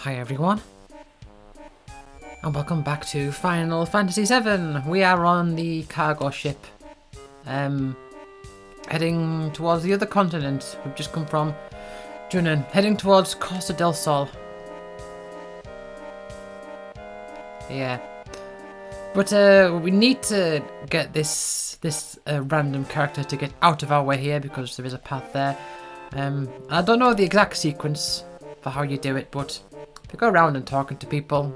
Hi everyone, and welcome back to Final Fantasy VII. We are on the cargo ship, heading towards the other continent. We've just come from Junin, heading towards Costa del Sol. Yeah, but we need to get this random character to get out of our way here because there is a path there. I don't know the exact sequence for how you do it, but if you go around and talking to people,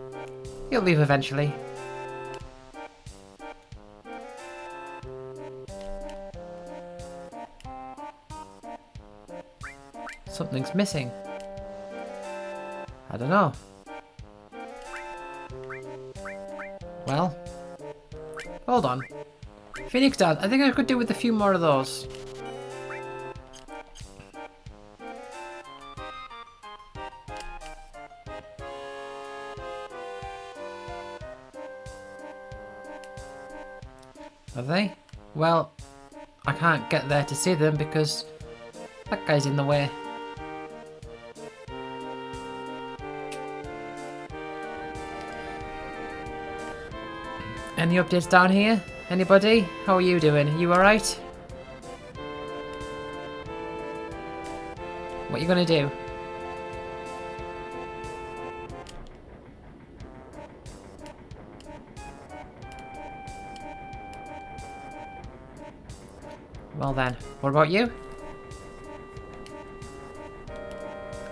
you'll leave eventually. Something's missing. I don't know. Well, hold on. Phoenix Dad, I think I could do with a few more of those. Are they? Well, I can't get there to see them because that guy's in the way. Any updates down here? Anybody? How are you doing? You alright? What are you gonna do? Well then, what about you?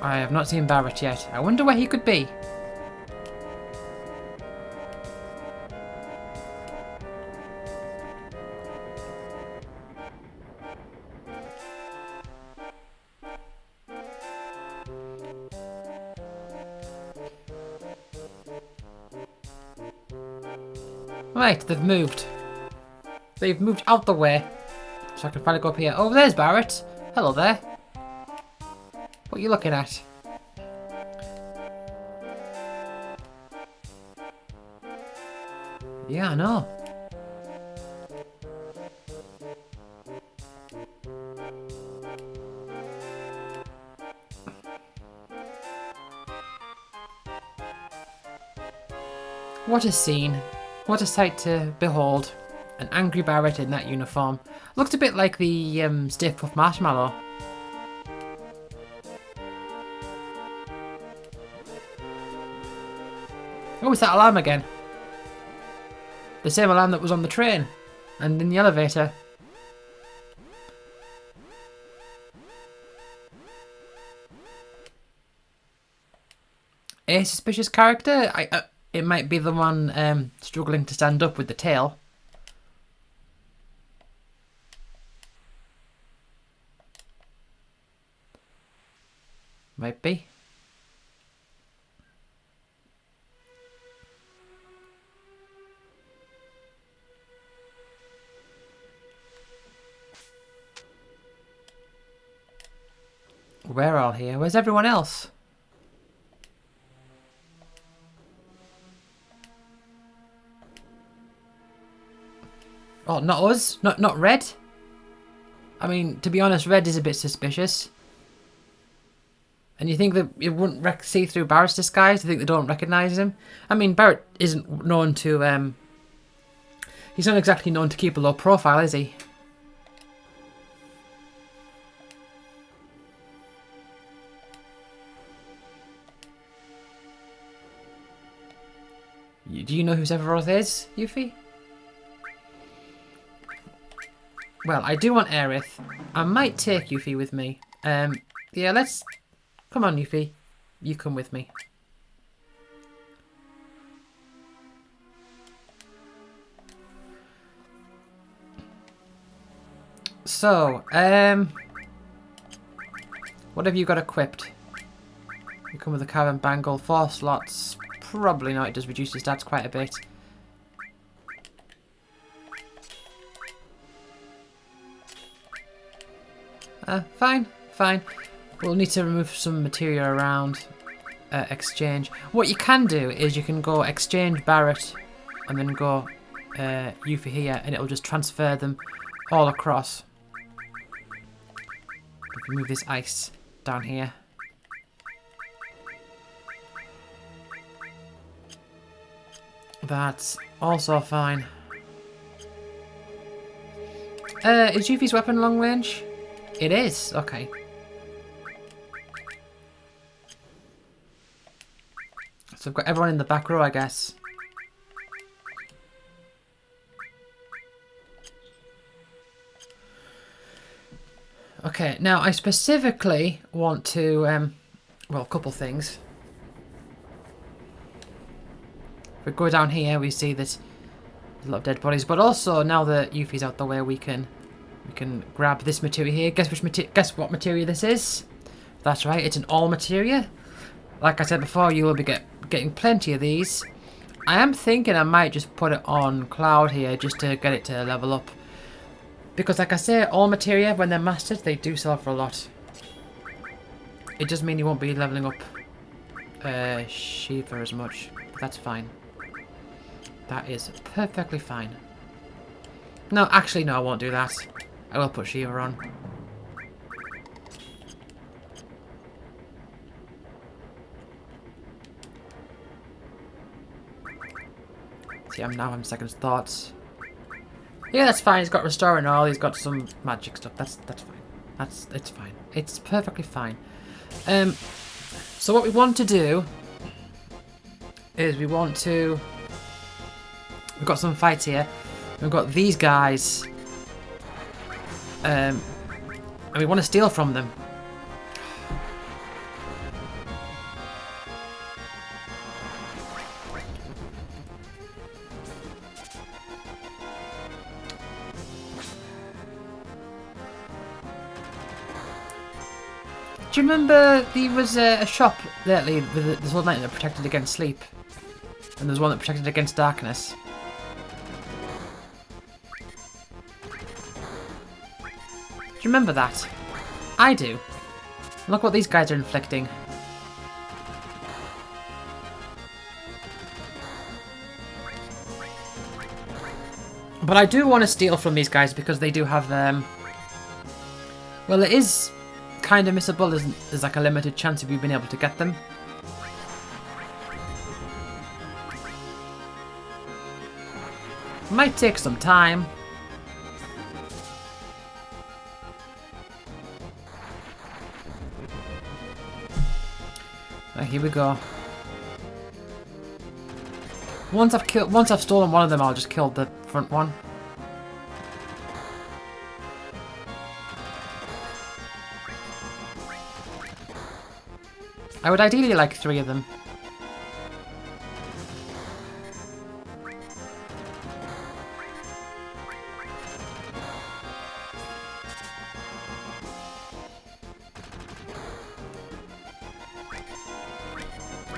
I have not seen Barrett yet. I wonder where he could be. Right, they've moved. They've moved out the way. So I can finally go up here. Oh, there's Barrett. Hello there. What are you looking at? Yeah, I know. What a scene. What a sight to behold. An angry Barrett in that uniform. Looked a bit like the Stiff Puff Marshmallow. Oh, it's that alarm again. The same alarm that was on the train and in the elevator. A suspicious character? It might be the one struggling to stand up with the tail. Might be. We're all here. Where's everyone else? Oh, not us? Not Red? I mean, to be honest, Red is a bit suspicious. And you think that you wouldn't see through Barrett's disguise? You think they don't recognise him? I mean, Barrett isn't known to... he's not exactly known to keep a low profile, is he? Do you know who Sephiroth is, Yuffie? Well, I do want Aerith. I might take Yuffie with me. Yeah, let's... Come on, Yuffie. You come with me. So, what have you got equipped? You come with a carbon bangle, 4 slots. Probably not, it does reduce your stats quite a bit. Fine. We'll need to remove some material around. Exchange. What you can do is you can go exchange Barrett and then go Yuffie here, and it'll just transfer them all across. We can move this ice down here. That's also fine. Is Yuffie's weapon long range? It is, okay. So I've got everyone in the back row, I guess. Okay, now I specifically want to, well, a couple things. If we go down here, we see that there's a lot of dead bodies, but also now that Yuffie's out the way, we can grab this materia here. Guess what materia this is? That's right, it's an all materia. Like I said before, you will be getting plenty of these. I am thinking I might just put it on Cloud here just to get it to level up. Because like I say, all materia, when they're mastered, they do sell for a lot. It does mean you won't be leveling up Shiva as much. But that's fine. That is perfectly fine. No, actually, no, I won't do that. I will put Shiva on. See, I'm now having second thoughts. Yeah, that's fine. He's got restore and all. He's got some magic stuff. That's fine. It's fine. It's perfectly fine. So what we want to do is we've got some fights here. We've got these guys, and we want to steal from them. Do you remember there was a shop lately with this old knight that protected against sleep? And there's one that protected against darkness. Do you remember that? I do. Look what these guys are inflicting. But I do want to steal from these guys because they do have well, it is kind of missable. There's like a limited chance of you being able to get them. Might take some time. Right, here we go. Once I've stolen one of them, I'll just kill the front one. I would ideally like 3 of them.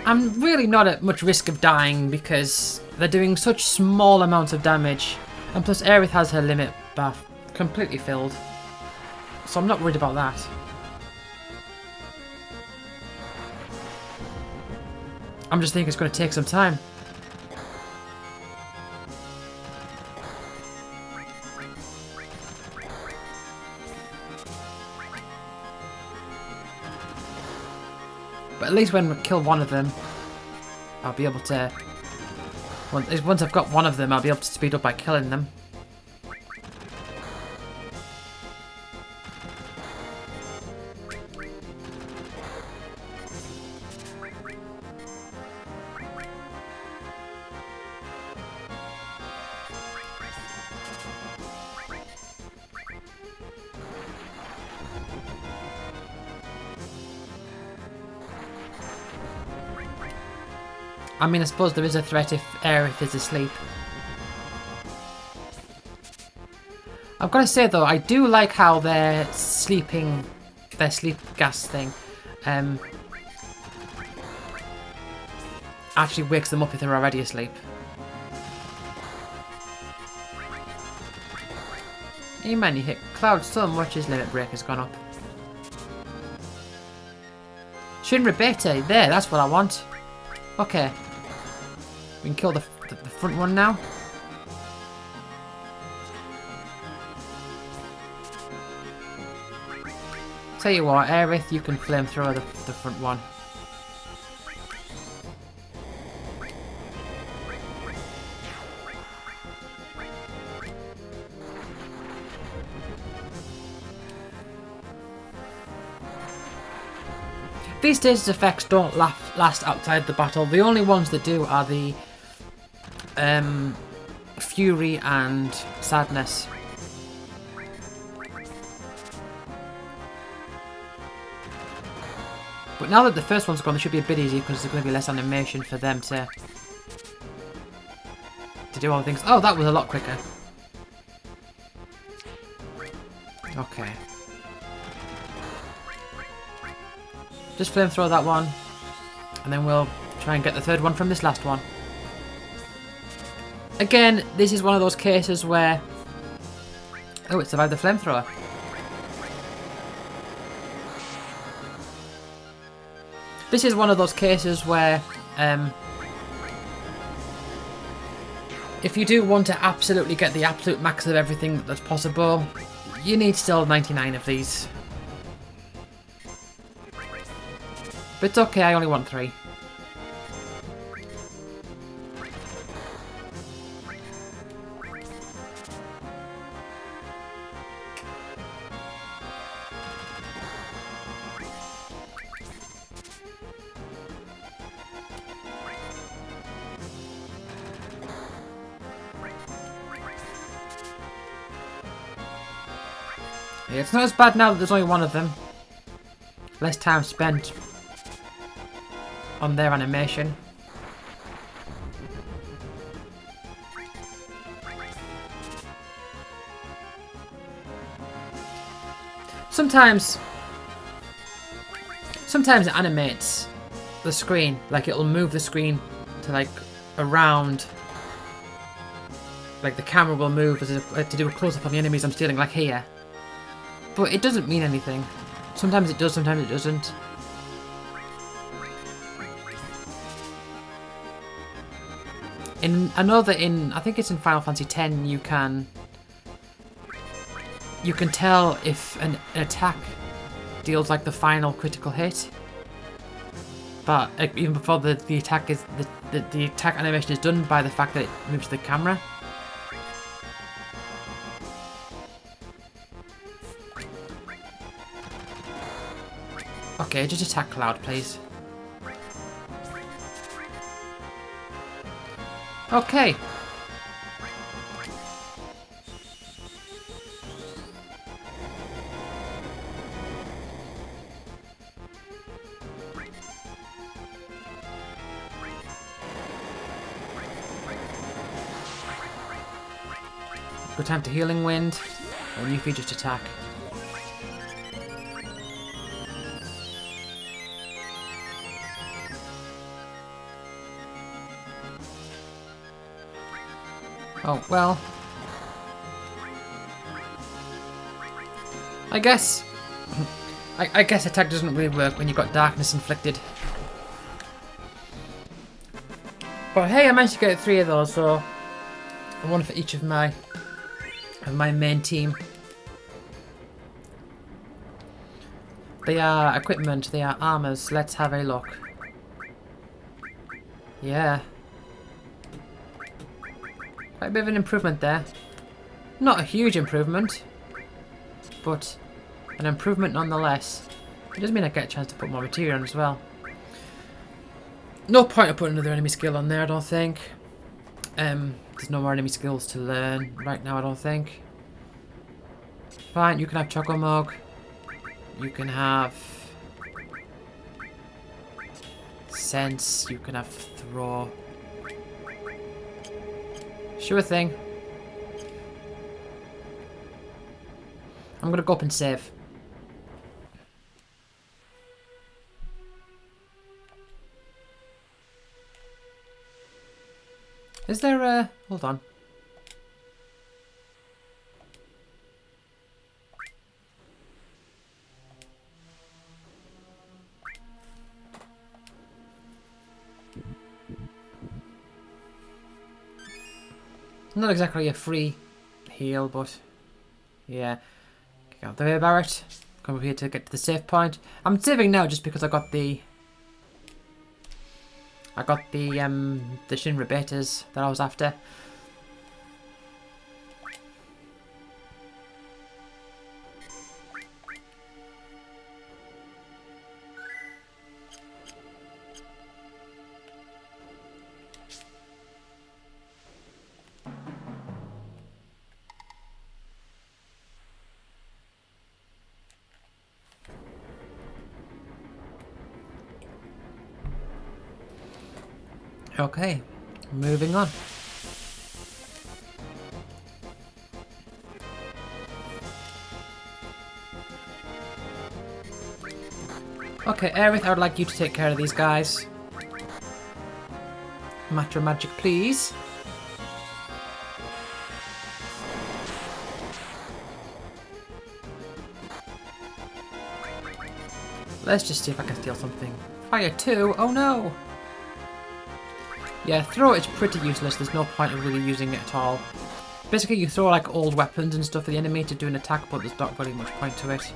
I'm really not at much risk of dying because they're doing such small amounts of damage. And plus Aerith has her limit buff completely filled. So I'm not worried about that. I'm just thinking it's going to take some time. But at least when we kill one of them, I'll be able to... Once I've got one of them, I'll be able to speed up by killing them. I mean, I suppose there is a threat if Aerith is asleep. I've got to say though, I do like how their sleep gas thing actually wakes them up if they're already asleep. Hey man, you hit Cloud so much his limit break has gone up. Shinra Beta, there, that's what I want. Okay. We can kill the front one now. Tell you what, Aerith, you can flamethrower the front one. These status effects don't last outside the battle. The only ones that do are the Fury and Sadness. But now that the first one's gone, they should be a bit easier because there's going to be less animation for them to do all the things. Oh, that was a lot quicker. Okay. Just flamethrower that one, and then we'll try and get the third one from this last one. Again, this is one of those cases where... Oh, it survived the flamethrower. This is one of those cases where if you do want to absolutely get the absolute max of everything that's possible, you need still 99 of these. But it's okay, I only want 3. Yeah, it's not as bad now that there's only one of them. Less time spent on their animation. Sometimes it animates the screen, like it'll move the screen to like around, like the camera will move to do a close-up on the enemies I'm stealing, like here. But it doesn't mean anything. Sometimes it does, sometimes it doesn't. I know that I think it's in Final Fantasy X, you can tell if an attack deals like the final critical hit. But even before the attack is the attack animation is done by the fact that it moves the camera. Okay, just attack Cloud, please. Okay. Good time to Healing Wind, and you can just attack. Oh, well. I guess attack doesn't really work when you've got darkness inflicted. But hey, I managed to get 3 of those, so one for each of my main team. They are equipment, they are armors. Let's have a look. Yeah. Quite a bit of an improvement there. Not a huge improvement, but an improvement nonetheless. It does mean I get a chance to put more material on as well. No point of putting another enemy skill on there, I don't think. There's no more enemy skills to learn right now, I don't think. Fine, you can have Choco Mog. You can have Sense. You can have Throw. Sure thing. I'm gonna go up and save. Is there a... Hold on. Not exactly a free heal, but yeah. Get out the way, Barrett. Come over here to get to the save point. I'm saving now just because I got the Shinra betas that I was after. Okay, moving on. Okay, Aerith, I would like you to take care of these guys. Matter of magic, please. Let's just see if I can steal something. Fire 2? Oh no! Yeah, throw is pretty useless. There's no point in really using it at all. Basically, you throw like old weapons and stuff at the enemy to do an attack, but there's not very much point to it.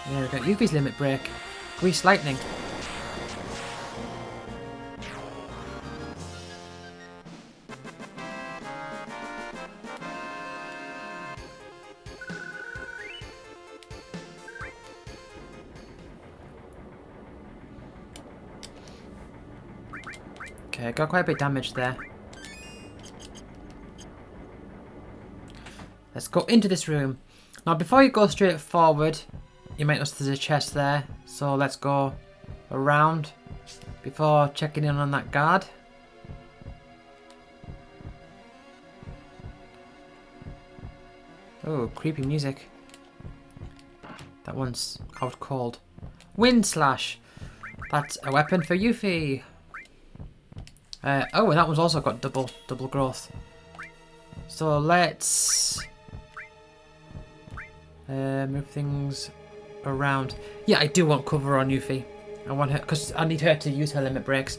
There we go. Yuffie's limit break. Grease lightning. Okay, got quite a bit of damage there. Let's go into this room. Now, before you go straight forward, you might notice there's a chest there. So let's go around before checking in on that guard. Oh, creepy music. That one's out cold. Wind Slash. That's a weapon for Yuffie. Oh, and that one's also got double growth. So let's move things around. Yeah, I do want cover on Yuffie. I want her because I need her to use her limit breaks.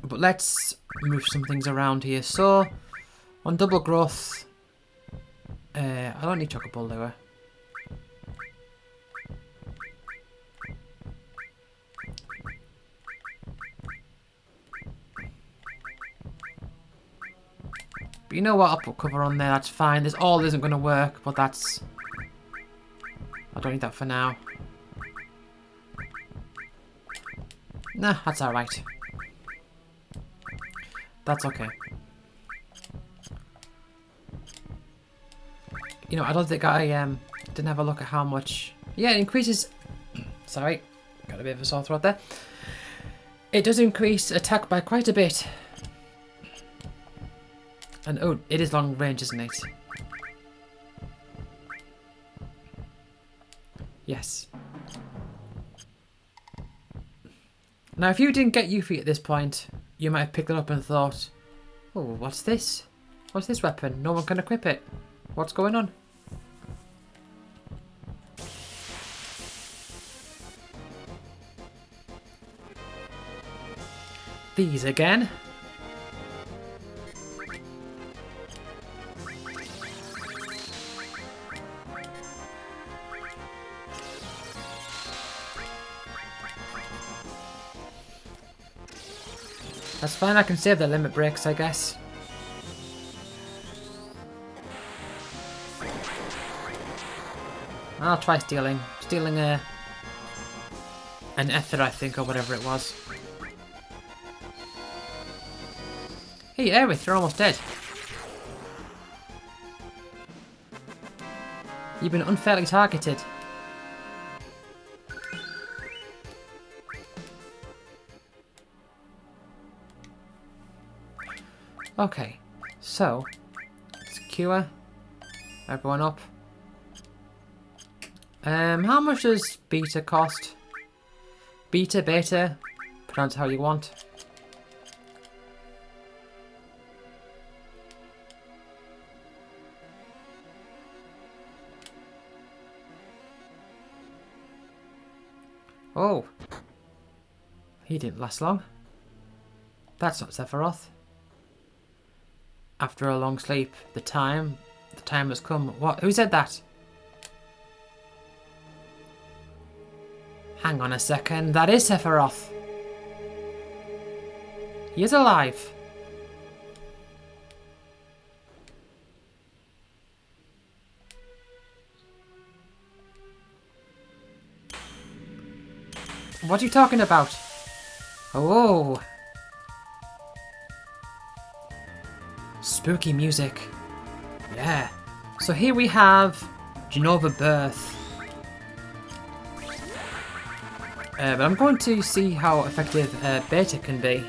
But let's move some things around here. So on double growth, I don't need Chocobo Lure. But you know what, I'll put cover on there, that's fine. This all isn't going to work, but that's... I don't need that for now. Nah, that's alright. That's okay. You know, I don't think I didn't have a look at how much... Yeah, it increases... Sorry, got a bit of a sore throat there. It does increase attack by quite a bit. And oh, it is long range, isn't it? Yes. Now, if you didn't get Yuffie at this point, you might have picked it up and thought, oh, what's this? What's this weapon? No one can equip it. What's going on? These again. That's fine, I can save the limit breaks, I guess. I'll try stealing. Stealing an ether, I think, or whatever it was. Hey, Aerith, you're almost dead. You've been unfairly targeted. Okay, so secure everyone up. How much does beta cost? Beta, pronounce how you want. Oh, he didn't last long. That's not Sephiroth. After a long sleep, the time has come. What? Who said that? Hang on a second, that is Sephiroth. He is alive. What are you talking about? Oh. Spooky music. Yeah. So here we have Genova Birth. But I'm going to see how effective Beta can be.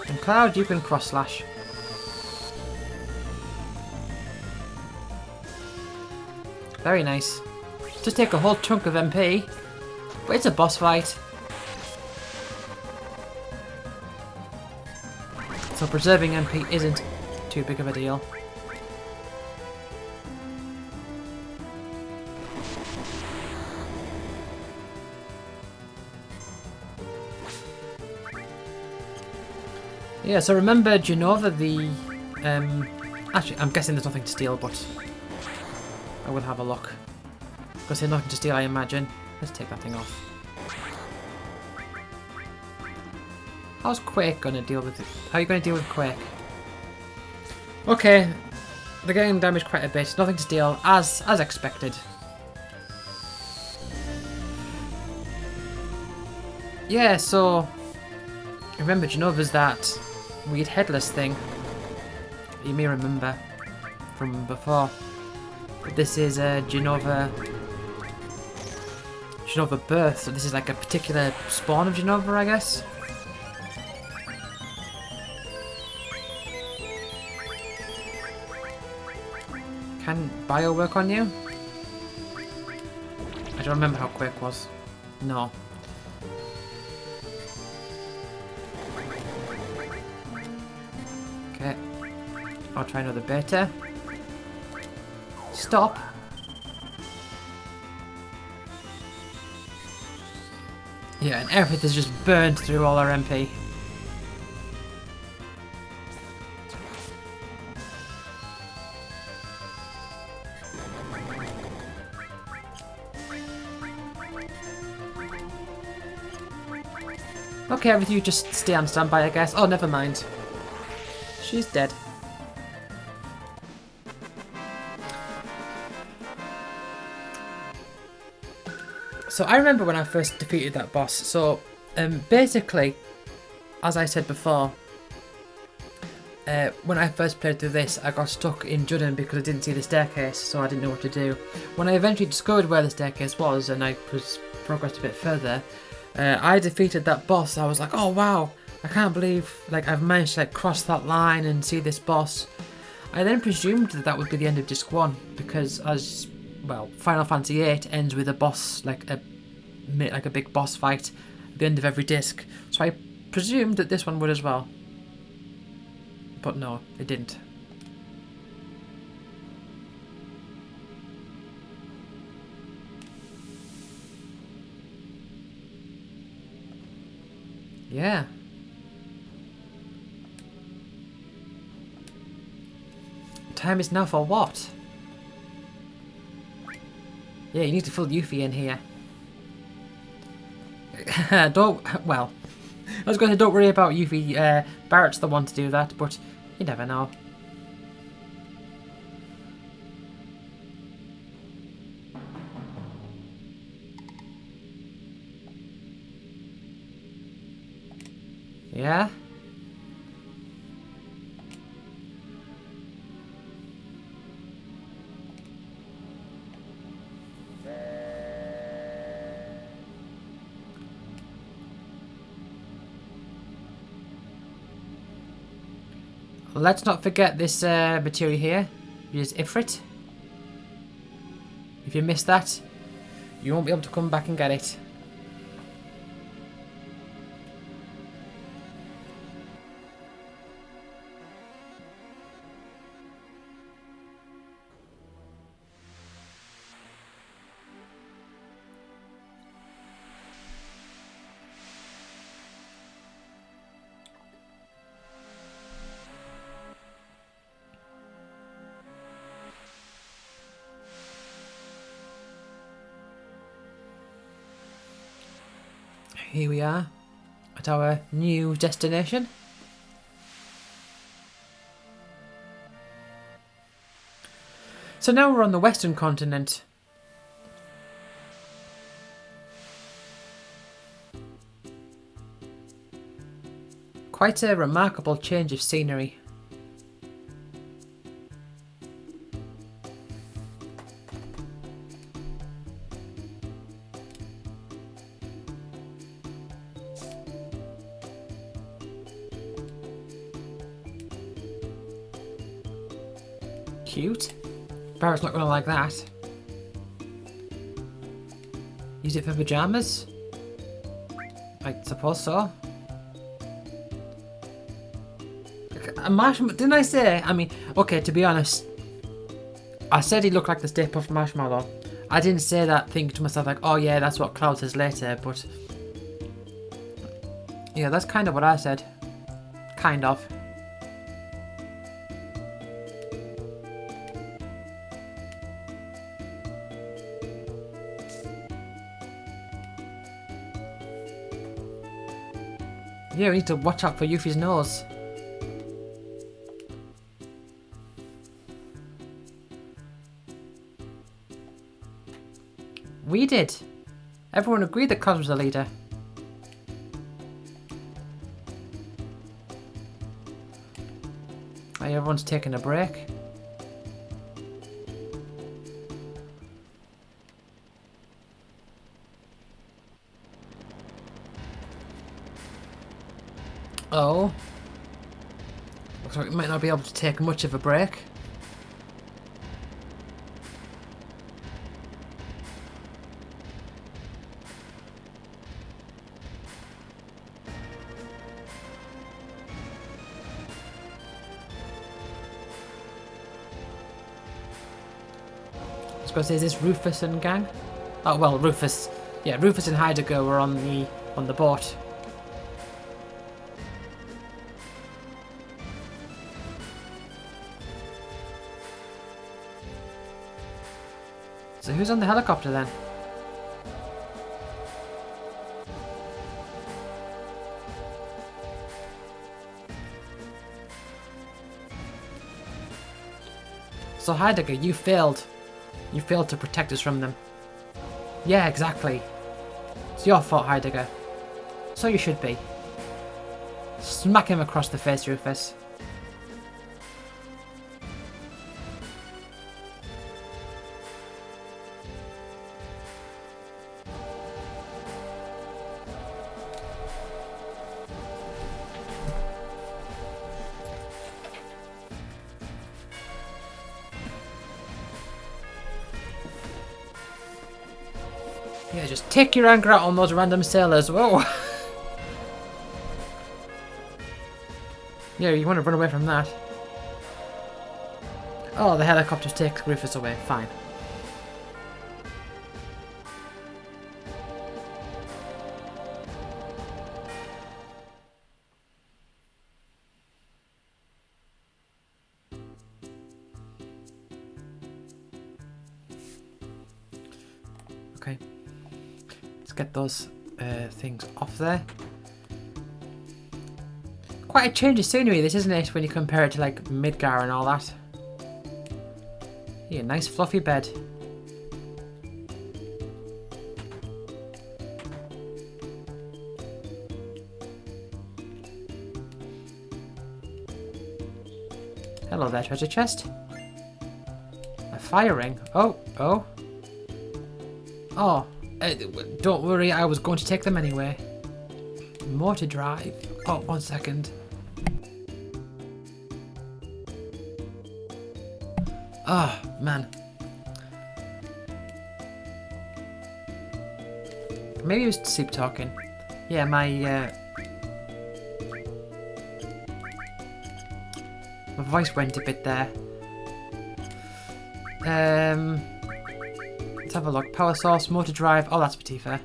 And Cloud, you can cross slash. Very nice. Just take a whole chunk of MP, but it's a boss fight. So preserving MP isn't too big of a deal. Yeah, so remember Genova, the... actually, I'm guessing there's nothing to steal, but I will have a look. Because there's nothing to steal, I imagine. Let's take that thing off. How's Quake going to deal with it? How are you going to deal with Quake? Okay, they're getting damaged quite a bit. Nothing to steal, as expected. Yeah, so... Remember Genova's that weird headless thing. You may remember from before. But this is a Genova Birth, so this is like a particular spawn of Genova, I guess. Can Bio work on you? I don't remember how Quake was. No. Okay. I'll try another Beta. Stop. Yeah, and everything's just burned through all our MP. Okay, everything, you just stay on standby, I guess. Oh, never mind. She's dead. So I remember when I first defeated that boss. So basically, as I said before, when I first played through this, I got stuck in Judden because I didn't see the staircase, so I didn't know what to do. When I eventually discovered where the staircase was and I progressed a bit further, I defeated that boss. I was like, oh wow, I can't believe like I've managed to like cross that line and see this boss. I then presumed that that would be the end of Disc 1 because as well, Final Fantasy VIII ends with a boss, like a big boss fight at the end of every disc. So I presumed that this one would as well. But no, it didn't. Yeah. Time is now for what? Yeah, you need to fill Yuffie in here. Well, I was going to say don't worry about Yuffie. Barrett's the one to do that, but you never know. Yeah? Let's not forget this material here, which is Ifrit. If you miss that, you won't be able to come back and get it. Here we are at our new destination. So now we're on the western continent. Quite a remarkable change of scenery. cute. Barrett's not gonna like that. Use it for pajamas? I suppose so. A marshmallow, didn't I say? I mean, okay, to be honest, I said he looked like the Stay Puft Marshmallow. I didn't say that thinking to myself like, oh yeah, that's what Cloud says later, but yeah, that's kind of what I said. Kind of. Yeah, we need to watch out for Yuffie's nose. We did. Everyone agreed that Cos was the leader. Hey, everyone's taking a break. Oh. Looks like we might not be able to take much of a break. I suppose is this Rufus and gang? Oh well, Rufus. Yeah, Rufus and Heidegger were on the boat. So who's on the helicopter then? So Heidegger, you failed. You failed to protect us from them. Yeah, exactly. It's your fault, Heidegger. So you should be. Smack him across the face, Rufus. Yeah, just take your anger out on those random sailors. Whoa! Yeah, you want to run away from that. Oh, the helicopters take Rufus away. Fine. Okay. Let's get those things off there. Quite a change of scenery this, isn't it, when you compare it to like Midgar and all that. Yeah, nice fluffy bed. Hello there, treasure chest. A fire ring. Oh. Oh, don't worry, I was going to take them anyway. Motor drive. Oh, 1 second. Oh, man. Maybe it was sleep talking. Yeah, my voice went a bit there. Let's have a look. Power source, motor drive. Oh, that's pretty fair.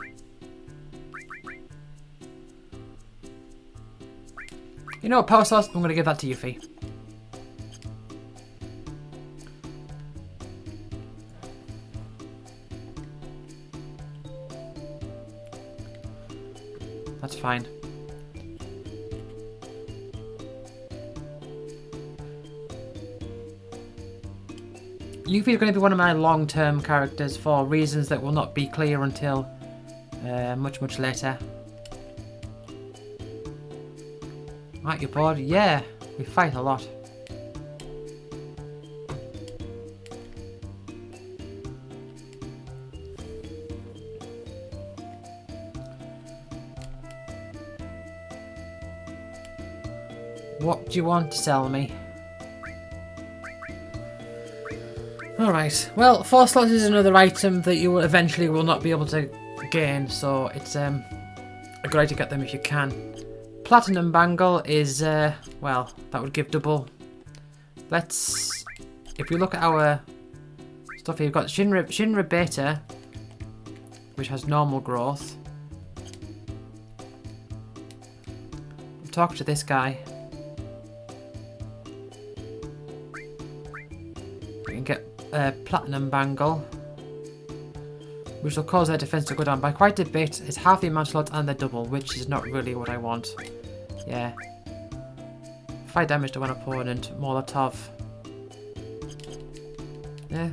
You know what, power source? I'm going to give that to Yuffie. That's fine. Yuffie is going to be one of my long-term characters for reasons that will not be clear until much later. Aren't you bored? Yeah, we fight a lot. What do you want to sell me? Alright, well, 4 slots is another item that you eventually will not be able to gain, so it's a good idea to get them if you can. Platinum Bangle is, well, that would give double. Let's, if we look at our stuff here, we've got Shinra Beta, which has normal growth. Talk to this guy. We can get Platinum Bangle, which will cause their defense to go down by quite a bit. It's half the amount of slots and the double, which is not really what I want. Yeah. 5 damage to one opponent, Molotov. Yeah.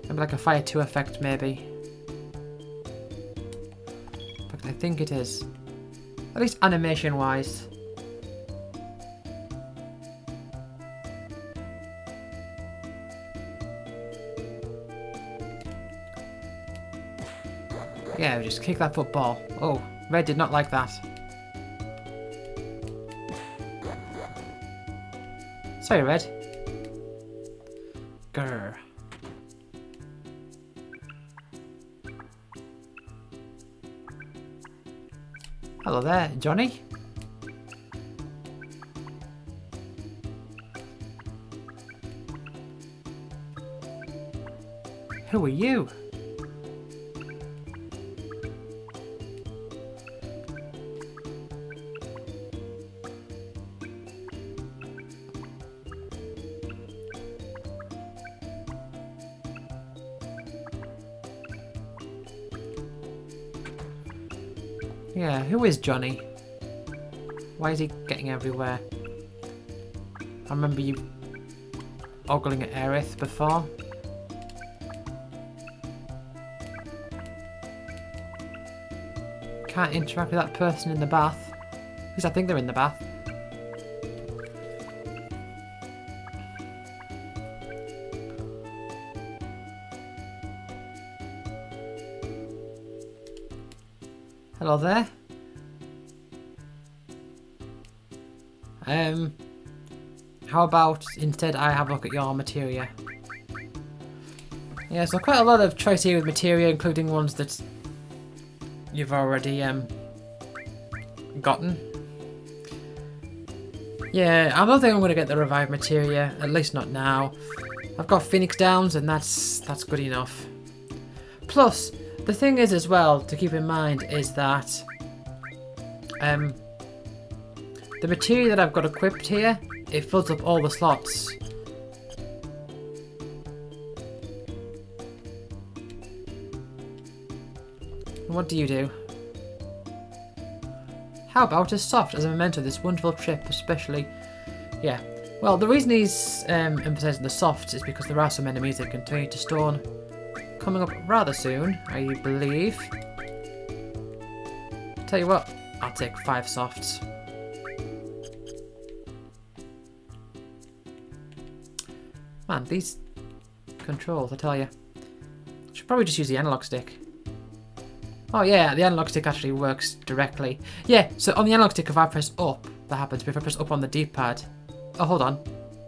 Maybe like a Fire 2 effect, maybe. In fact, I think it is. At least animation-wise. Yeah, just kick that football. Oh, Red did not like that. Sorry, Red. Grr. Hello there, Johnny. Who are you? Yeah, who is Johnny? Why is he getting everywhere? I remember you ogling at Aerith before. Can't interact with that person in the bath. Because I think they're in the bath. Hello there. How about instead I have a look at your materia? Yeah, so quite a lot of choice here with materia, including ones that you've already gotten. Yeah, I don't think I'm going to get the revived materia, at least not now. I've got Phoenix Downs and that's good enough. Plus, the thing is as well to keep in mind is that the materia that I've got equipped here, it fills up all the slots. What do you do? How about a soft as a memento of this wonderful trip, especially... Yeah. Well, the reason he's emphasising the softs is because there are some enemies that can turn you to stone coming up rather soon, I believe. Tell you what, I'll take 5 softs. Man, these controls, I tell you. Should probably just use the analog stick. Oh yeah, the analog stick actually works directly. Yeah, so on the analog stick, if I press up, that happens. But if I press up on the D-pad... Oh, hold on.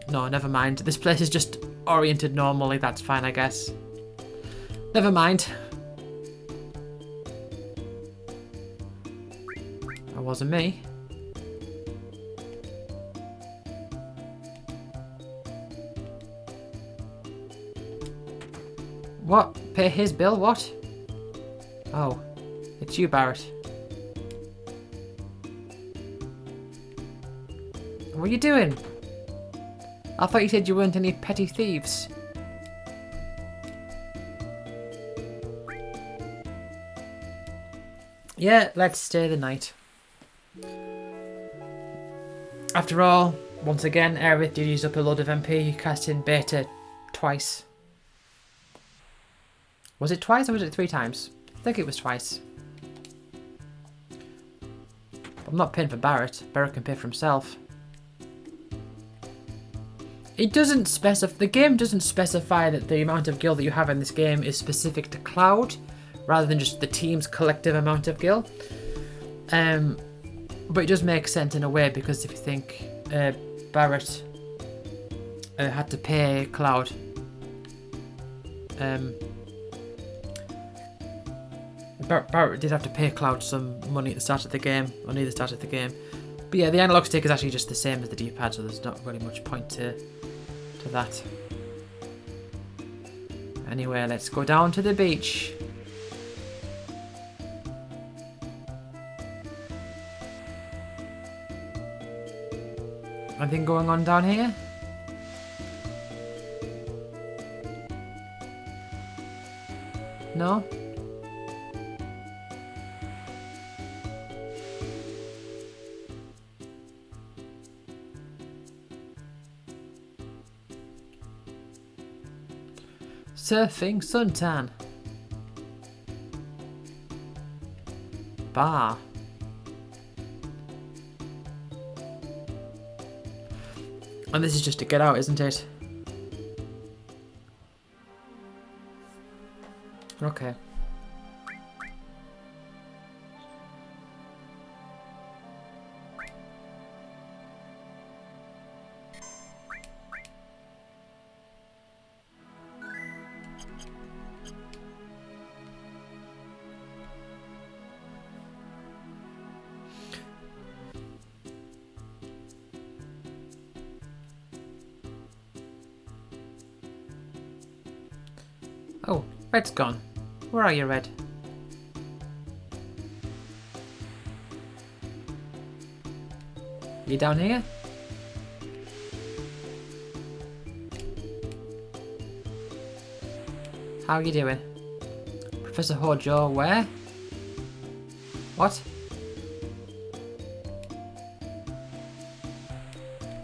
No, never mind. This place is just oriented normally. That's fine, I guess. Never mind. That wasn't me. What? Pay his bill? What? Oh. It's you, Barret. What are you doing? I thought you said you weren't any petty thieves. Yeah, let's stay the night. After all, once again, Aerith did use up a load of MP, casting Beta twice. Was it twice or was it 3 times? I think it was twice. I'm not paying for Barret. Barret can pay for himself. It doesn't specify. The game doesn't specify that the amount of gil that you have in this game is specific to Cloud, rather than just the team's collective amount of gil. But it does make sense in a way, because if you think Barret had to pay Cloud Barrett did have to pay Cloud some money at the start of the game, or near the start of the game. But yeah, the analog stick is actually just the same as the D-pad, so there's not really much point to that. Anyway, let's go down to the beach. Anything going on down here? No? Surfing suntan. Bar. And this is just to get out, isn't it? Okay. Oh, Red's gone. Where are you, Red? You down here? How are you doing? Professor Hojo, where? What?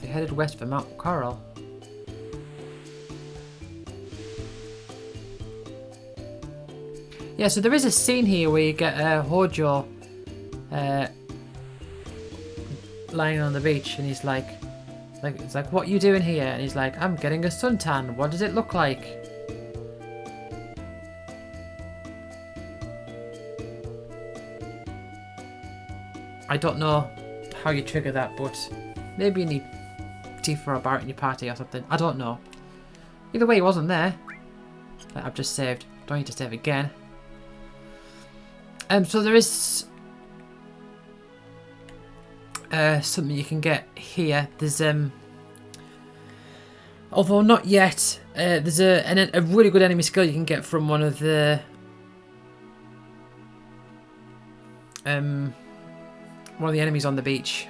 They headed west for Mount Coral. Yeah, so there is a scene here where you get Hojo lying on the beach, and he's like, it's like, what are you doing here? And he's like, I'm getting a suntan. What does it look like? I don't know how you trigger that, but maybe you need Tifa or Barrett in your party or something. I don't know. Either way, he wasn't there. I've just saved. Don't need to save again. So there is something you can get here. There's although not yet, there's a really good enemy skill you can get from one of the enemies on the beach.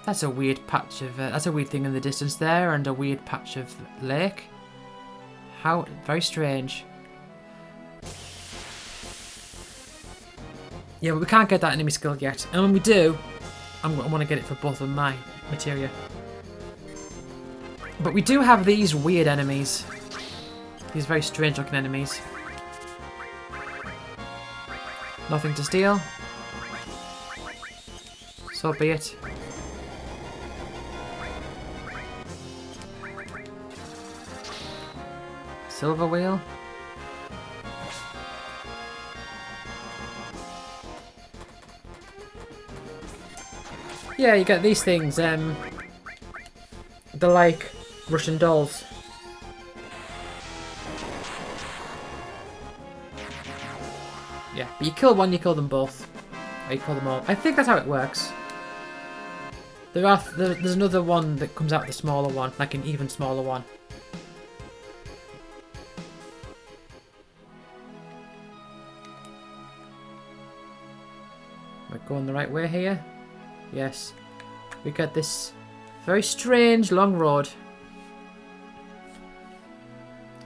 That's a weird patch of that's a weird thing in the distance there, and a weird patch of lake. How very strange. Yeah, but we can't get that enemy skill yet. And when we do, I want to get it for both of my materia. But we do have these weird enemies. These very strange looking enemies. Nothing to steal. So be it. Silver wheel. Yeah, you get these things, they're like Russian dolls. Yeah, but you kill one, you kill them both. Or you kill them all. I think that's how it works. There's another one that comes out, the smaller one, like an even smaller one. We're going the right way here. Yes, we got this very strange long road.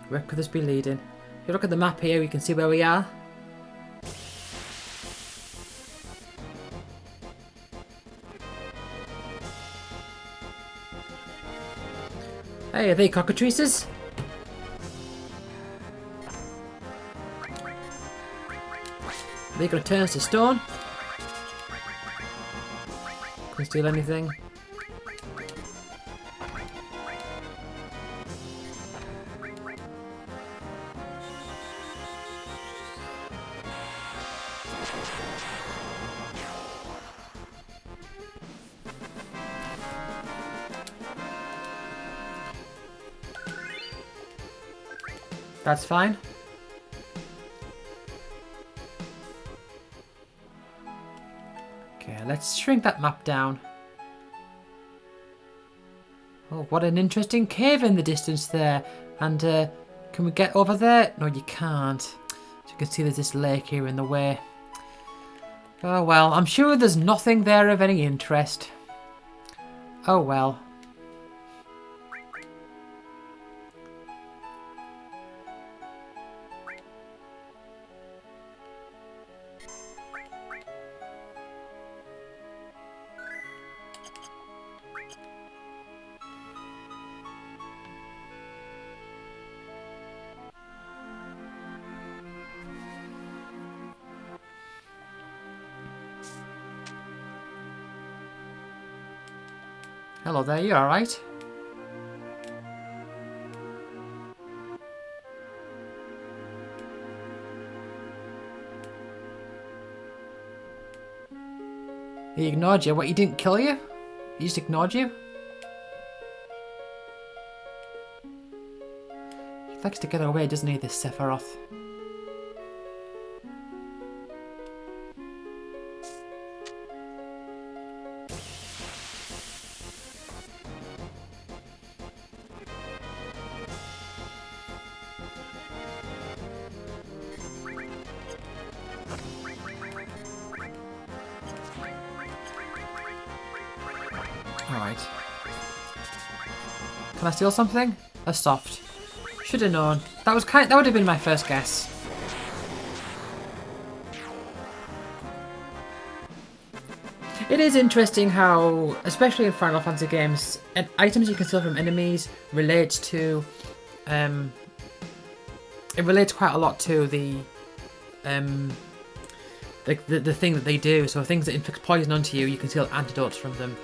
Where could this be leading? If you look at the map here, you can see where we are. Hey, are they cockatrices? Are they gonna turn us to stone? Can steal anything? That's fine. Okay, let's shrink that map down. Oh, what an interesting cave in the distance there. And can we get over there? No, you can't. So you can see there's this lake here in the way. Oh well, I'm sure there's nothing there of any interest. Oh well. Hello there, you alright? He ignored you. What, he didn't kill you? He just ignored you? He likes to get away, doesn't he, this Sephiroth? Alright. Can I steal something? A soft. Should have known. That would have been my first guess. It is interesting how, especially in Final Fantasy games, items you can steal from enemies relates to it relates quite a lot to the thing that they do. So things that inflict poison onto you, you can steal antidotes from them.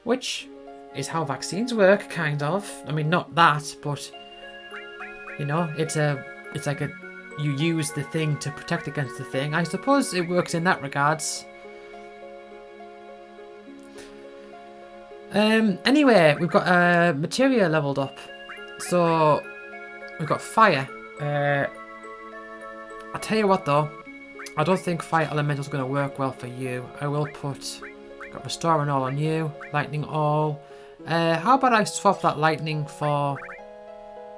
Which is how vaccines work, kind of. I mean, not that, but you know, it's like you use the thing to protect against the thing. I suppose it works in that regards. Anyway, we've got materia leveled up. So we've got fire. I'll tell you what though, I don't think fire elemental is going to work well for you. I will put got restore and all on you, lightning all. How about I swap that lightning for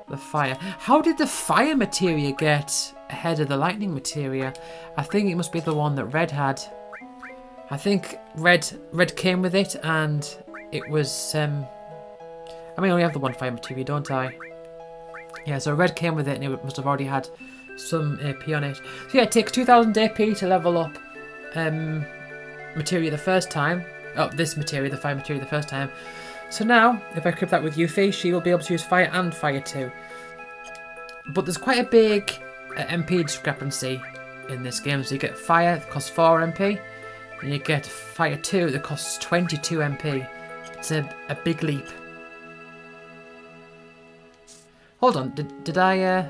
the fire? How did the fire materia get ahead of the lightning materia? I think it must be the one that Red had. I think Red came with it, and it was I mean, I only have the one fire materia, don't I? Yeah, so Red came with it, and it must have already had some AP on it. So yeah, it takes 2000 AP to level up materia the first time. Oh, this materia, the fire materia the first time. So now, if I equip that with Yuffie, she will be able to use fire and fire too. But there's quite a big MP discrepancy in this game. So you get fire that costs 4 MP, and you get fire 2 that costs 22 MP. It's a big leap. Hold on, did I...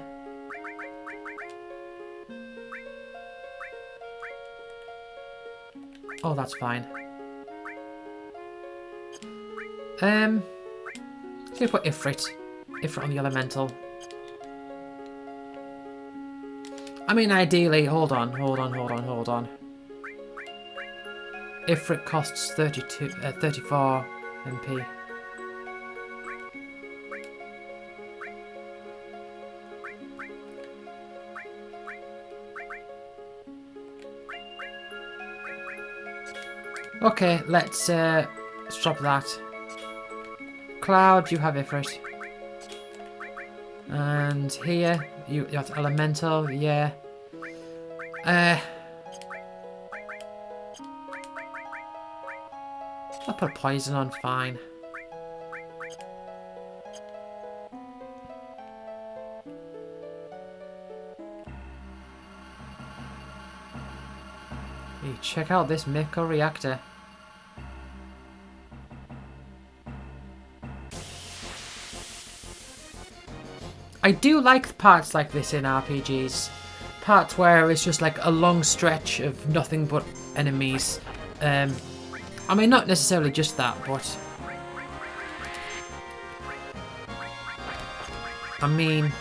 Oh, that's fine. Let's put Ifrit on the elemental. I mean, ideally, hold on. Ifrit costs 34 MP. Okay, let's stop that. Cloud, you have Ifrit. And here, you have elemental, yeah. I'll put poison on, fine. Hey, check out this Mako reactor. I do like parts like this in RPGs. Parts where it's just like a long stretch of nothing but enemies. I mean, not necessarily just that, but... I mean,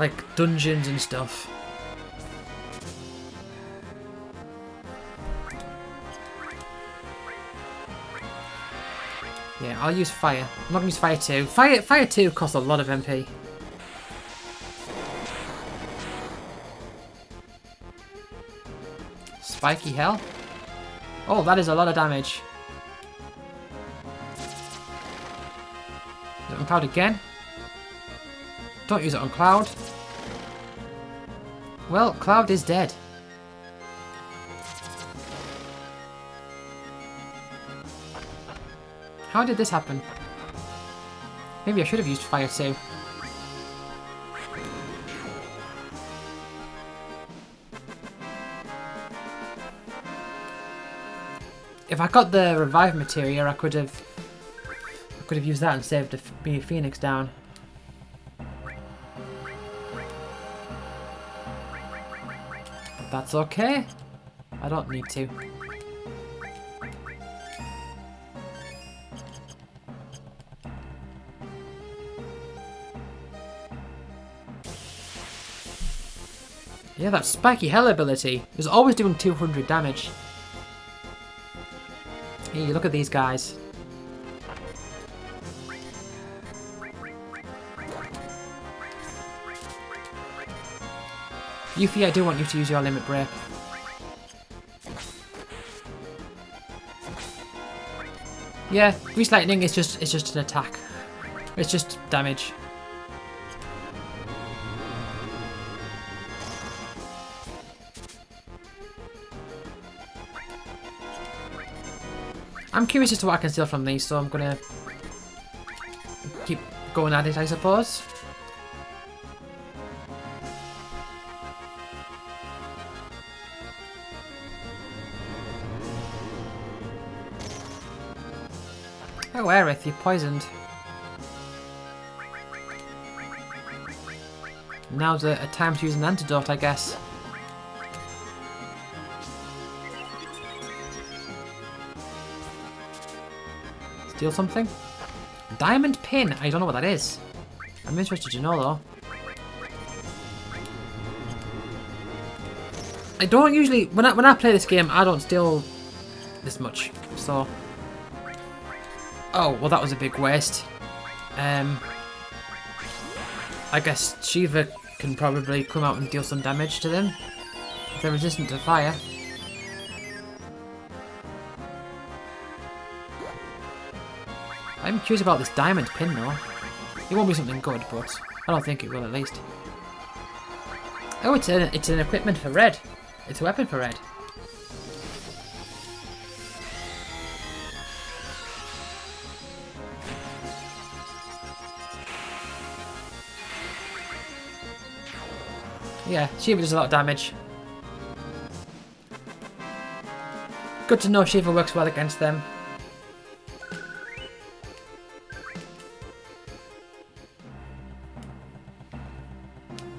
like dungeons and stuff. Yeah, I'll use fire. I'm not gonna use fire 2. Fire 2 costs a lot of MP. Spiky hell. Oh, that is a lot of damage. Is it on Cloud again? Don't use it on Cloud. Well, Cloud is dead. How did this happen? Maybe I should have used fire too. If I got the revive materia, I could have used that and saved the Phoenix down. But that's okay. I don't need to. Yeah, that spiky hell ability is always doing 200 damage. Hey, look at these guys. Yuffie, I do want you to use your limit break. Yeah, Grease Lightning is just an attack. It's just damage. I'm curious as to what I can steal from these, so I'm gonna keep going at it, I suppose. Oh, Aerith, you're poisoned. Now's a time to use an antidote, I guess. Steal something? Diamond pin! I don't know what that is. I'm interested to know though. I don't usually, when I play this game, I don't steal this much, so. Oh, well that was a big waste. I guess Shiva can probably come out and deal some damage to them. If they're resistant to fire. I'm curious about this diamond pin though. It won't be something good, but I don't think it will at least. Oh, it's an equipment for Red. It's a weapon for Red. Yeah, Shiva does a lot of damage. Good to know Shiva works well against them.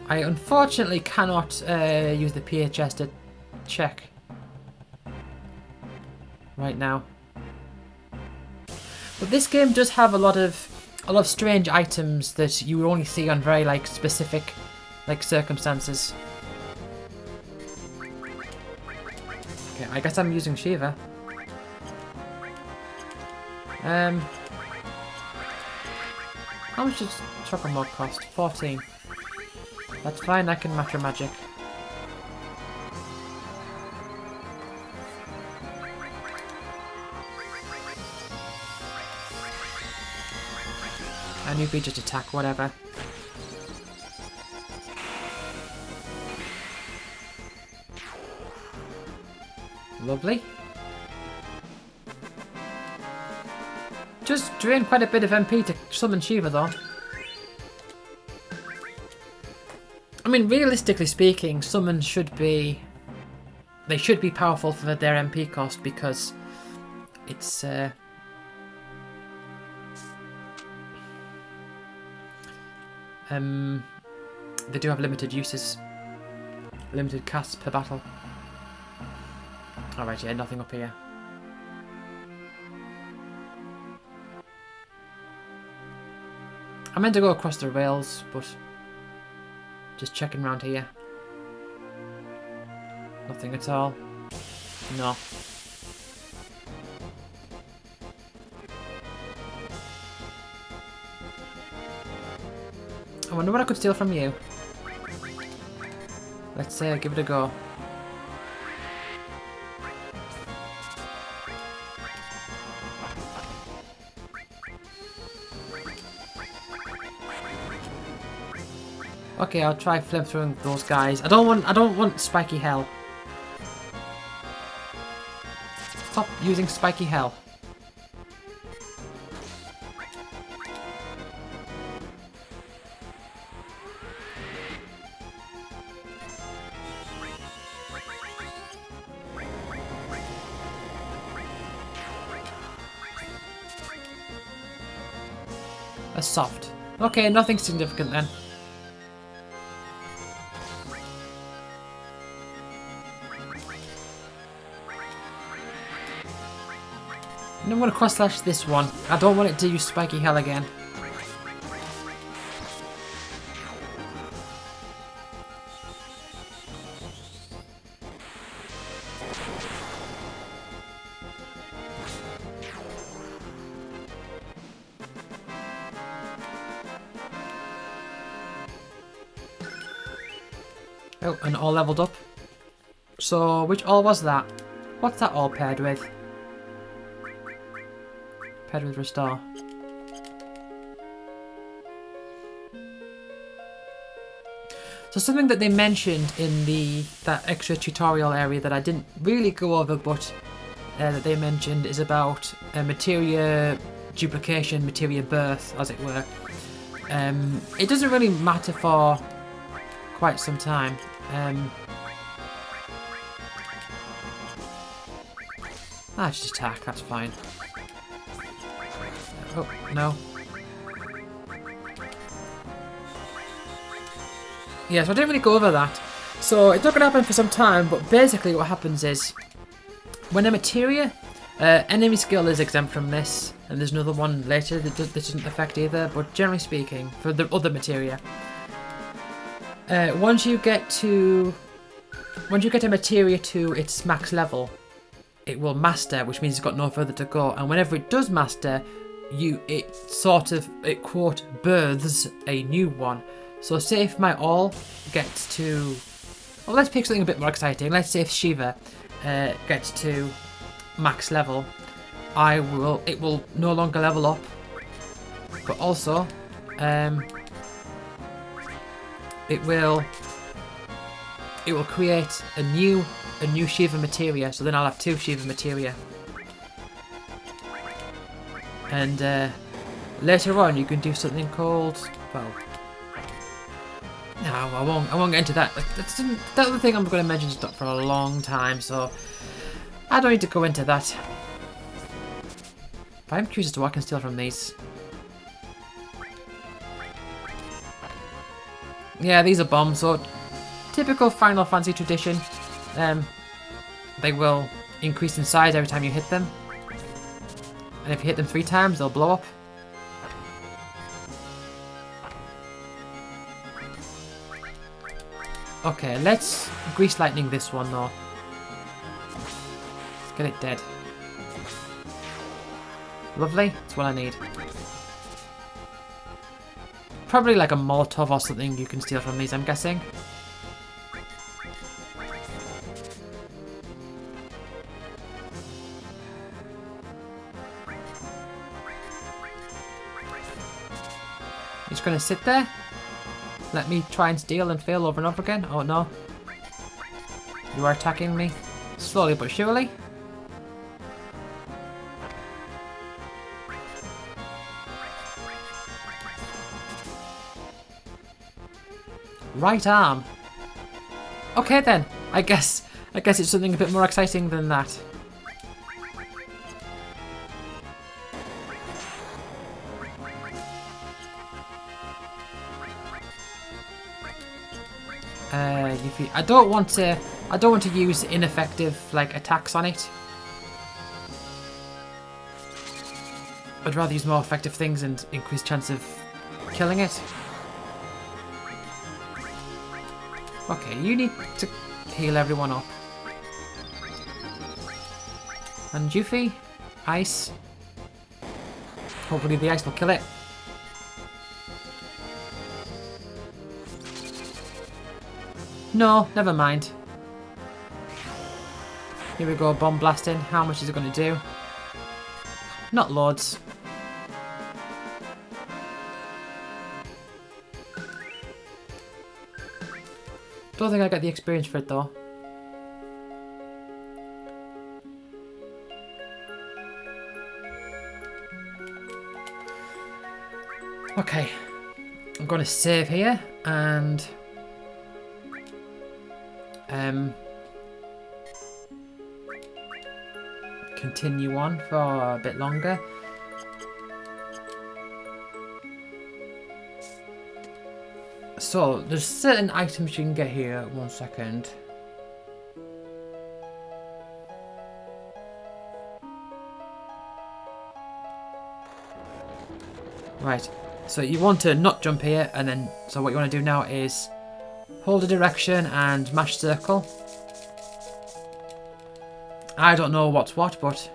I unfortunately cannot use the PHS to check right now. But this game does have a lot of strange items that you only see on very specific circumstances. Okay, I guess I'm using Shiva. How much does Chocolate Mug cost? 14. That's fine, I can match her magic. And you could just attack, whatever. Lovely. Just drain quite a bit of MP to summon Shiva though. I mean, realistically speaking, summons should be... They should be powerful for their MP cost because it's... They do have limited uses. Limited casts per battle. Alright, yeah, nothing up here. I meant to go across the rails, but Just checking around here. Nothing at all. No. I wonder what I could steal from you. Let's give it a go. Okay, I'll try flamethrowing those guys. I don't want spiky hell. Stop using spiky hell. A soft. Okay, nothing significant then. I'm going to cross slash this one. I don't want it to use spiky hell again. Oh, and all leveled up. So, which all was that? What's that all paired with? Paired with restore. So something that they mentioned in that extra tutorial area that I didn't really go over, but that they mentioned is about materia duplication, materia birth, as it were. It doesn't really matter for quite some time. Just attack, that's fine. Oh, no. Yeah, so I didn't really go over that. So it's not going to happen for some time, but basically what happens is when a materia, enemy skill is exempt from this, and there's another one later that doesn't affect either, but generally speaking, for the other materia, once you get a materia to its max level, it will master, which means it's got no further to go, and whenever it does master, it quote births a new one. So say if my all gets to, well, let's pick something a bit more exciting. Let's say if Shiva gets to max level, it will no longer level up, but also it will create a new Shiva materia. So then I'll have 2 Shiva materia. And later on, you can do something called, well, no, I won't get into that. Like, that's the other thing I'm going to mention is not for a long time, so I don't need to go into that. But I'm curious as to what I can steal from these. Yeah, these are bombs. So typical Final Fantasy tradition. They will increase in size every time you hit them. And if you hit them 3 times, they'll blow up. Okay, let's grease lightning this one though. Let's get it dead. Lovely, that's what I need. Probably like a Molotov or something you can steal from these, I'm guessing. Just gonna sit there. Let me try and steal and fail over and over again. Oh no. You are attacking me. Slowly but surely. Right arm. Okay then. I guess it's something a bit more exciting than that. I don't want to use ineffective like attacks on it. I'd rather use more effective things and increase chance of killing it. Okay, you need to heal everyone up. And Yuffie, ice. Hopefully the ice will kill it. No, never mind. Here we go, bomb blasting. How much is it going to do? Not loads. Don't think I get the experience for it though. Okay, I'm going to save here and continue on for a bit longer. So, there's certain items you can get here. 1 second. Right. So you want to not jump here, and then so what you want to do now is hold a direction and mash circle. I don't know what's what, but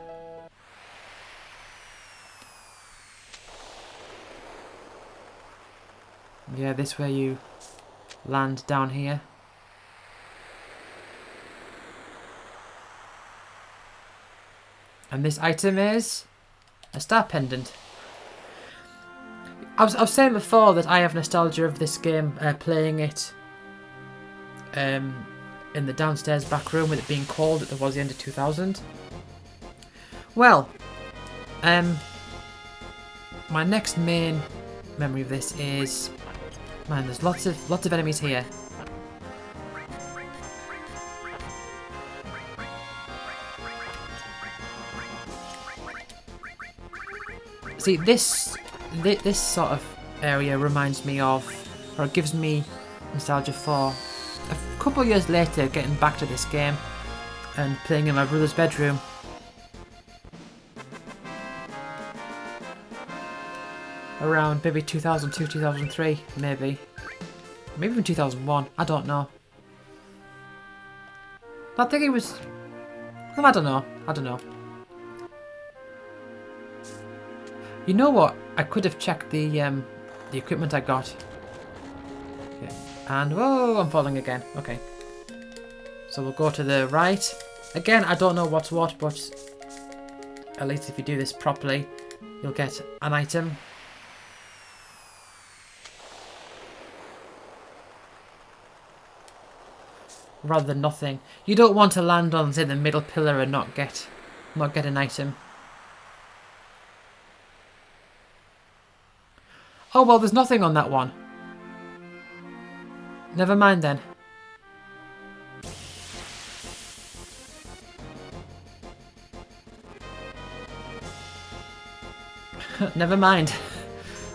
yeah, this way you land down here. And this item is a star pendant. I was saying before that I have nostalgia of this game, playing it in the downstairs back room with it being cold towards the end of 2000. Well, my next main memory of this is, man, there's lots of enemies here. See, this sort of area reminds me of, or it gives me nostalgia for a couple of years later getting back to this game and playing in my brother's bedroom. Around maybe 2002, 2003, maybe even 2001, I don't know. I think it was, well, I don't know. You know what? I could have checked the equipment I got. Okay. And whoa, I'm falling again. Okay. So we'll go to the right. Again, I don't know what's what, but at least if you do this properly, you'll get an item. Rather than nothing. You don't want to land on, say, the middle pillar and not get an item. Oh, well, there's nothing on that one. Never mind then. Never mind.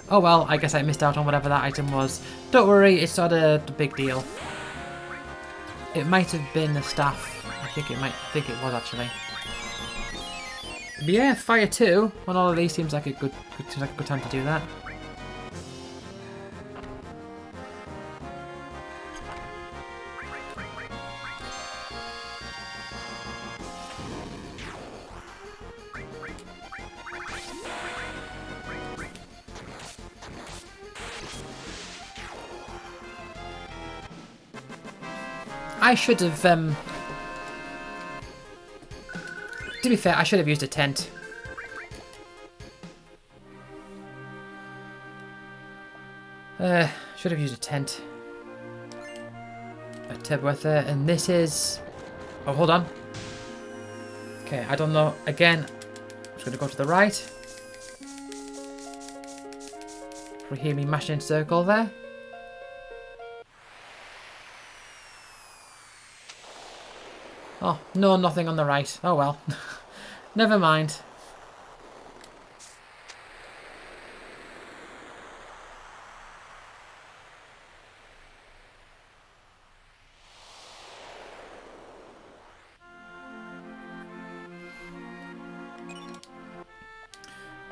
Oh well, I guess I missed out on whatever that item was. Don't worry, it's not a big deal. It might have been a staff. I think it was actually. But yeah, fire 2 on all of these seems like a good time to do that. I should have, to be fair, I should have used a tent. Should have used a tent. A tip worth it, and this is, oh, hold on. Okay, I don't know, again, I'm just going to go to the right. You hear me mashing circle there. Oh, no, nothing on the right. Oh well. Never mind.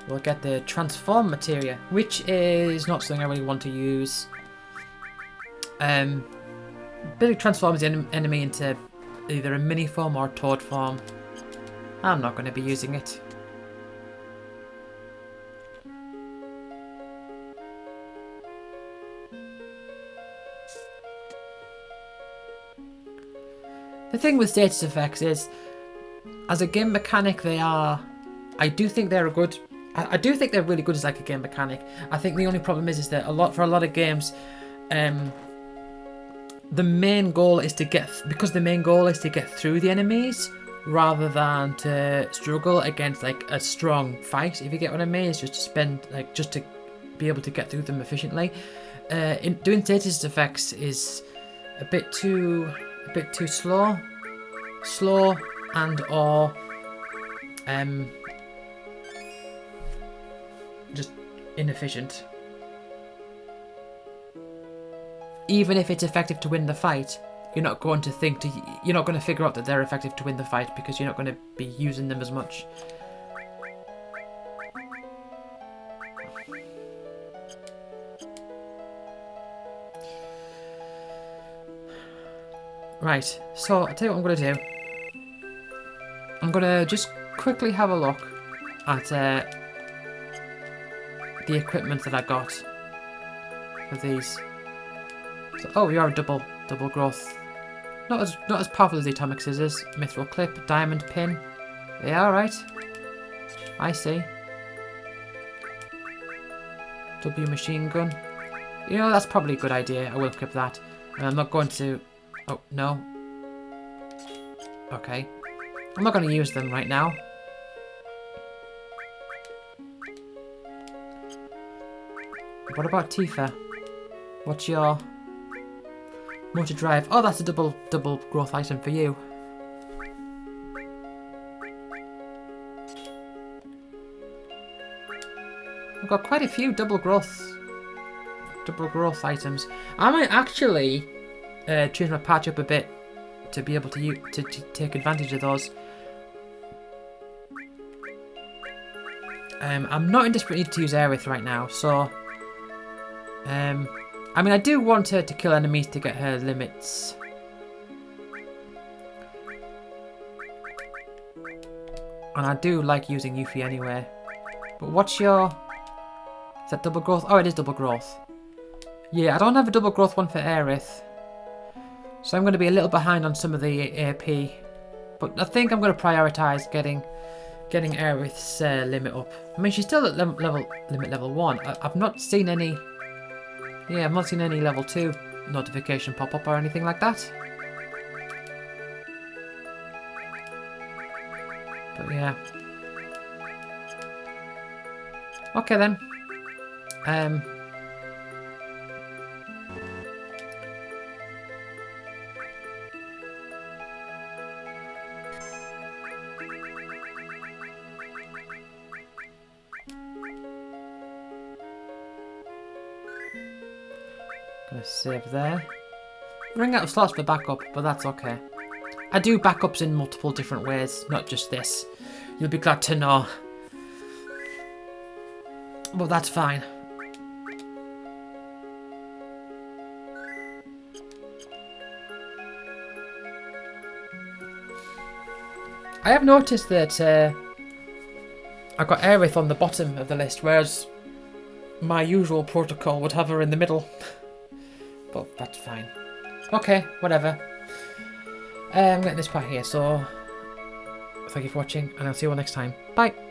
We'll get the transform materia, which is not something I really want to use. basically transforms the enemy into either a mini form or a toad form. I'm not going to be using it. The thing with status effects is, as a game mechanic, they are. I do think they're good. I do think they're really good as like a game mechanic. I think the only problem is that for a lot of games, the main goal is to get through the enemies rather than to struggle against like a strong fight. If you get what I mean, it's just to spend like just to be able to get through them efficiently. Doing status effects is a bit too slow and or just inefficient. Even if it's effective to win the fight, you're not going to figure out that they're effective to win the fight because you're not going to be using them as much. Right, so I'll tell you what I'm going to do. I'm going to just quickly have a look at the equipment that I got for these. So, oh, we are a double growth. Not as powerful as the atomic scissors. Mithril clip, diamond pin. Yeah, alright. I see. W machine gun. You know, that's probably a good idea. I will equip that. And I'm not going to... Oh, no. Okay. I'm not going to use them right now. What about Tifa? What's your... motor drive? Oh, that's a double growth item for you. I've got quite a few double growth items. I might actually change my patch up a bit to be able to take advantage of those. I'm not in desperate need to use Aerith right now, so I mean, I do want her to kill enemies to get her limits. And I do like using Yuffie anyway. But what's your... Is that double growth? Oh, it is double growth. Yeah, I don't have a double growth one for Aerith. So I'm going to be a little behind on some of the AP. But I think I'm going to prioritise getting Aerith's limit up. I mean, she's still at limit level 1. I've not seen any... Yeah, I've not seen any level 2 notification pop up or anything like that. But yeah. Okay then. Gonna save there. Running out of slots for backup, but that's okay. I do backups in multiple different ways, not just this. You'll be glad to know. But that's fine. I have noticed that I got Aerith on the bottom of the list, whereas my usual protocol would have her in the middle. But that's fine. Okay, whatever. I'm getting this part here, so thank you for watching, and I'll see you all next time. Bye!